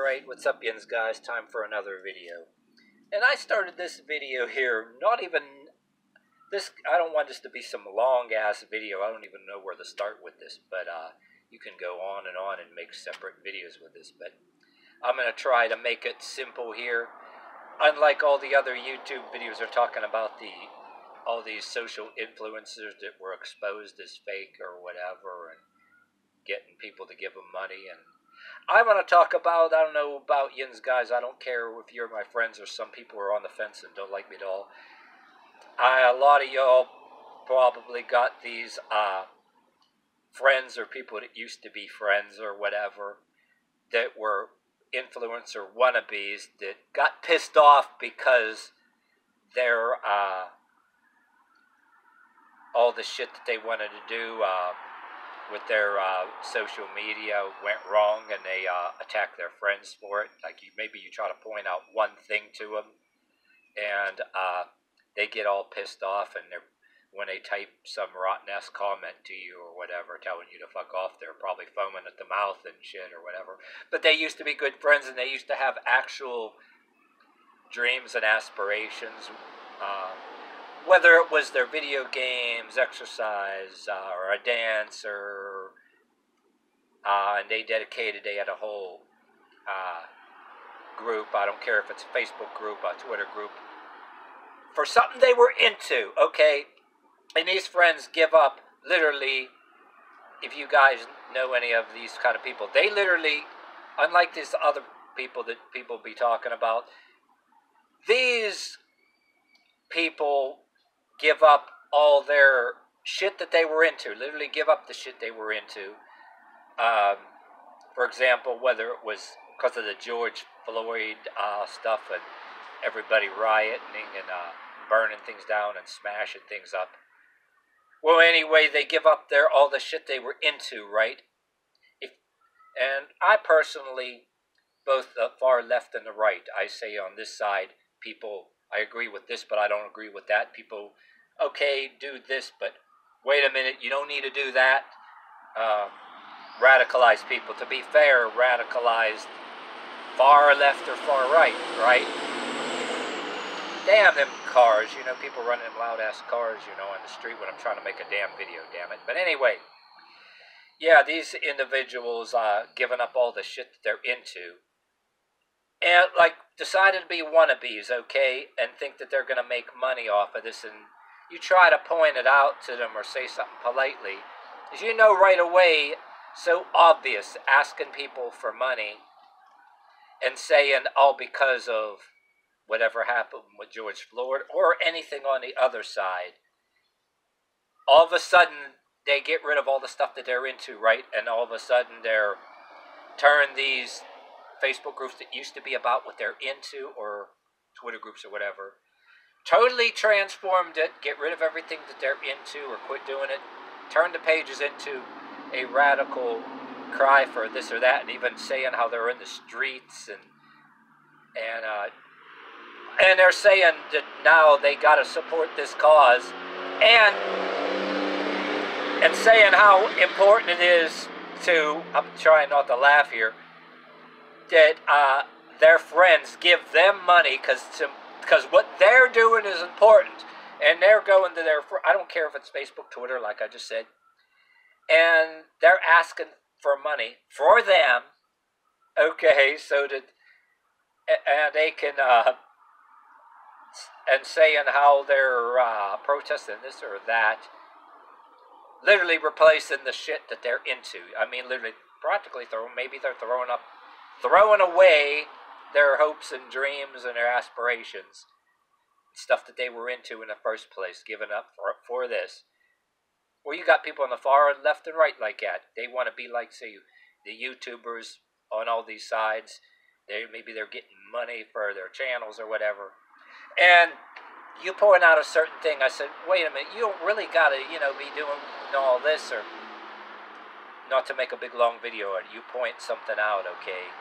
Alright, what's up yins guys, time for another video. And I started this video here, I don't want this to be some long ass video, I don't even know where to start with this, but you can go on and make separate videos with this, but I'm going to try to make it simple here. Unlike all the other YouTube videos are talking about all these social influencers that were exposed as fake or whatever, and getting people to give them money, and I want to talk about, I don't know about yins guys, I don't care if you're my friends or some people are on the fence and don't like me at all. A lot of y'all probably got these friends or people that used to be friends or whatever that were influencer wannabes that got pissed off because their all the shit that they wanted to do with their social media went wrong, and they attack their friends for it. Like maybe you try to point out one thing to them, and they get all pissed off, and when they type some rotten-ass comment to you or whatever, telling you to fuck off, they're probably foaming at the mouth and shit or whatever. But they used to be good friends, and they used to have actual dreams and aspirations, whether it was their video games, exercise, or a dance, or and they had a whole group, I don't care if it's a Facebook group, a Twitter group, for something they were into, okay? And these friends give up, literally, if you guys know any of these kind of people, they literally, unlike these other people that people be talking about, these people give up all their shit that they were into. Literally give up the shit they were into. For example, whether it was because of the George Floyd stuff and everybody rioting and burning things down and smashing things up. Well, anyway, they give up all the shit they were into, right? And I personally, both the far left and the right, I say on this side, people, I agree with this, but I don't agree with that. People, okay, do this, but wait a minute, you don't need to do that. Radicalized people. To be fair, radicalized far left or far right, right? Damn them cars, you know, people running them loud-ass cars, you know, on the street when I'm trying to make a damn video, damn it. But anyway, yeah, these individuals giving up all the shit that they're into, and, like, decided to be wannabes, okay, and think that they're going to make money off of this, and you try to point it out to them or say something politely, as you know right away, so obvious, asking people for money and saying, all because of whatever happened with George Floyd or anything on the other side, all of a sudden they get rid of all the stuff that they're into, right? And all of a sudden they're turn these Facebook groups that used to be about what they're into, or Twitter groups or whatever, totally transformed it, get rid of everything that they're into or quit doing it, turn the pages into a radical cry for this or that, and even saying how they're in the streets and they're saying that now they got to support this cause, and saying how important it is to, I'm trying not to laugh here, that their friends give them money because what they're doing is important, and they're going to I don't care if it's Facebook, Twitter, like I just said, and they're asking for money for them, okay, so that and they can and saying how they're protesting this or that, literally replacing the shit that they're into. I mean, literally, practically maybe they're throwing away their hopes and dreams and their aspirations, stuff that they were into in the first place, giving up for this. Well, you got people on the far left and right like that. They want to be like, say, the YouTubers on all these sides. Maybe they're getting money for their channels or whatever. And you point out a certain thing. I said, wait a minute, you don't really got to, you know, be doing all this, or not to make a big long video, or you point something out, okay?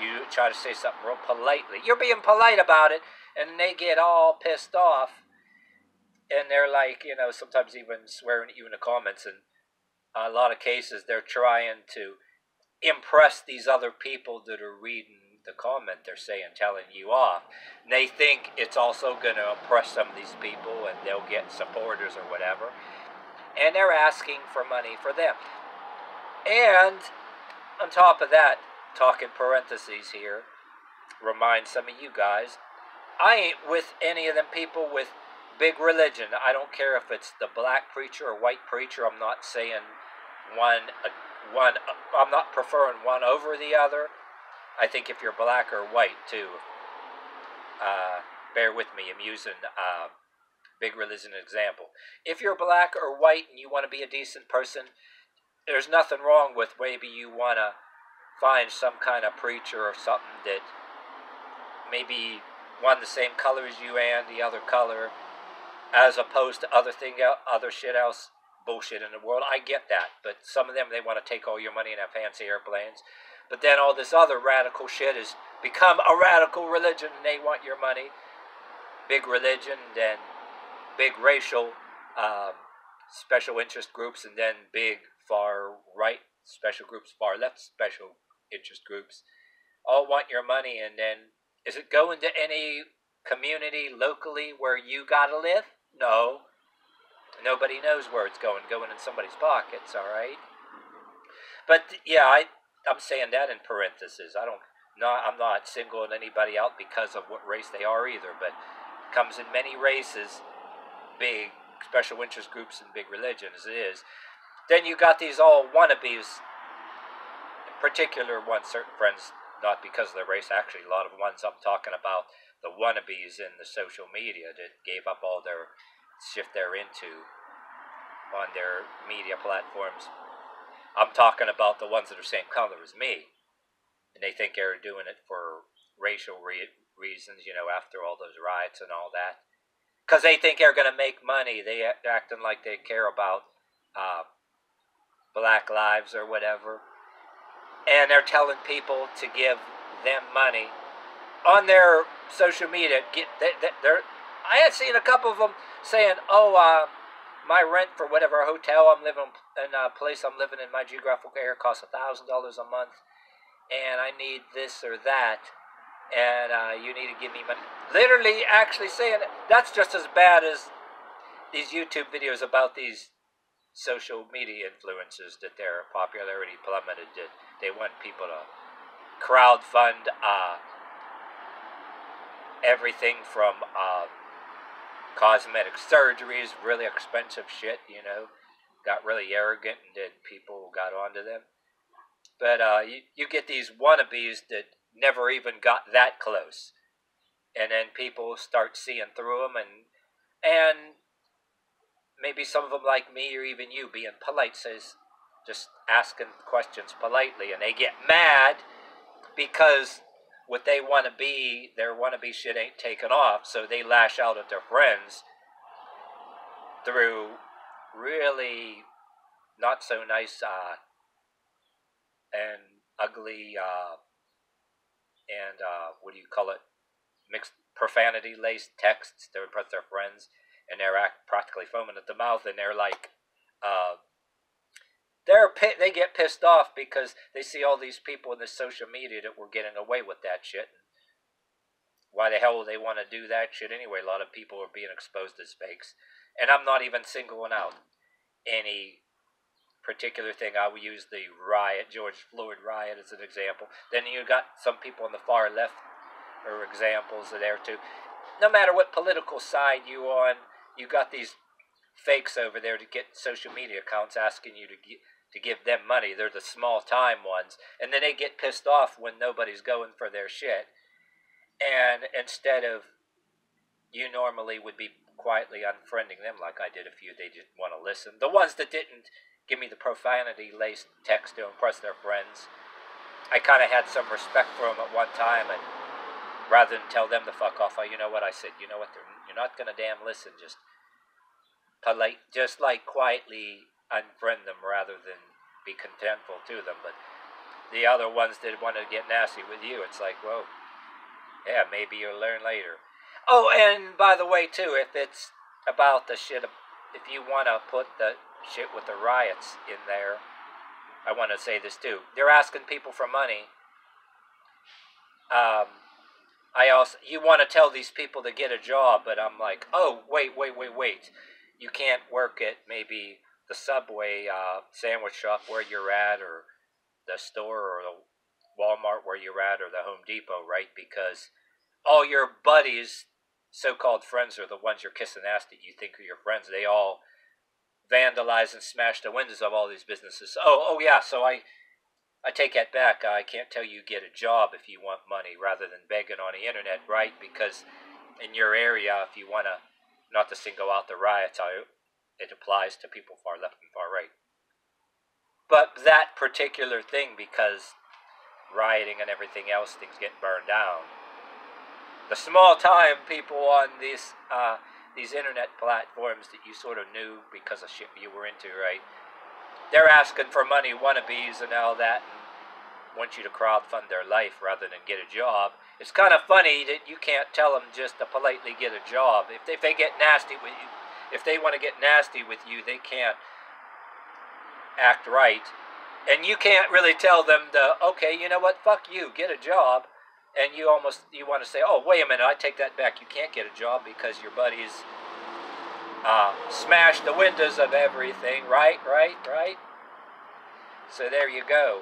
You try to say something real politely. You're being polite about it, and they get all pissed off. And they're like, you know, sometimes even swearing at you in the comments. And a lot of cases, they're trying to impress these other people that are reading the comment they're saying, telling you off. And they think it's also going to impress some of these people and they'll get supporters or whatever. And they're asking for money for them. And on top of that, talk in parentheses here, remind some of you guys, I ain't with any of them people with big religion. I don't care if it's the black preacher or white preacher. I'm not saying I'm not preferring one over the other. I think if you're black or white too, bear with me, I'm using big religion example. If you're black or white and you want to be a decent person, there's nothing wrong with maybe you want to find some kind of preacher or something that maybe one the same color as you and the other color, as opposed to other shit else bullshit in the world. I get that, but some of them, they want to take all your money and have fancy airplanes. But then all this other radical shit has become a radical religion, and they want your money. Big religion, then big racial special interest groups, and then big far right special groups, far left special interest groups, all want your money. And then, is it going to any community locally where you gotta live? No. Nobody knows where it's going in somebody's pockets, all right? But yeah, I'm saying that in parentheses. I'm not singling anybody out because of what race they are either, but it comes in many races, big special interest groups and big religions, it is. Then you got these all wannabes, in particular ones, certain friends, not because of their race, actually a lot of ones I'm talking about, the wannabes in the social media that gave up all their shift they're into on their media platforms. I'm talking about the ones that are same color as me, and they think they're doing it for racial reasons, after all those riots and all that, because they think they're going to make money. They acting like they care about black lives or whatever, and they're telling people to give them money on their social media. I had seen a couple of them saying, my rent for whatever hotel I'm living in, place I'm living in, my geographical area costs $1,000 a month, and I need this or that, and you need to give me money. Literally, actually saying it. That's just as bad as these YouTube videos about these social media influencers that their popularity plummeted. That they want people to crowdfund everything from cosmetic surgeries, really expensive shit, got really arrogant, and then people got onto them. But you get these wannabes that never even got that close, and then people start seeing through them, and maybe some of them like me or even you being polite, says just asking questions politely, and they get mad because what they want to be, their wannabe shit ain't taken off, so they lash out at their friends through really not so nice and ugly and what do you call it, mixed profanity-laced texts to impress their friends, and they're practically foaming at the mouth, and they're like, they get pissed off because they see all these people in the social media that were getting away with that shit. Why the hell would they want to do that shit anyway? A lot of people are being exposed as fakes, and I'm not even singling out any particular thing. I would use the riot, George Floyd riot, as an example. Then you got some people on the far left, or examples are there too. No matter what political side you on, you got these fakes over there to get social media accounts asking you to give them money. They're the small time ones, and then they get pissed off when nobody's going for their shit. And instead of, you normally would be quietly unfriending them like I did a few, they didn't want to listen. The ones that didn't give me the profanity-laced text to impress their friends, I kind of had some respect for them at one time, and rather than tell them to fuck off, I said, you're not going to damn listen, just polite, just like quietly unfriend them rather than be contemptful to them. But the other ones that want to get nasty with you, it's like, whoa, yeah, maybe you'll learn later. Oh, and by the way, too, if it's about the shit, if you want to put the shit with the riots in there, I want to say this too. They're asking people for money. You want to tell these people to get a job, but I'm like, oh, wait. You can't work at maybe the Subway sandwich shop where you're at, or the store, or the Walmart where you're at, or the Home Depot, right? Because all your buddies, so-called friends, are the ones you're kissing ass that you think are your friends. They all vandalize and smash the windows of all these businesses. Oh yeah, so I take that back. I can't tell you get a job if you want money rather than begging on the internet, right? Because in your area, if you want to, not to single out the riots, it applies to people far left and far right. But that particular thing, because rioting and everything else, things get burned down. The small time people on these internet platforms that you sort of knew because of shit you were into, right? They're asking for money, wannabes and all that, and want you to crowdfund their life rather than get a job. It's kind of funny that you can't tell them just to politely get a job. If they get nasty with you, if they want to get nasty with you, they can't act right. And you can't really tell them okay, you know what, fuck you, get a job. And you want to say, oh, wait a minute, I take that back. You can't get a job because your buddies smashed the windows of everything, right? So there you go.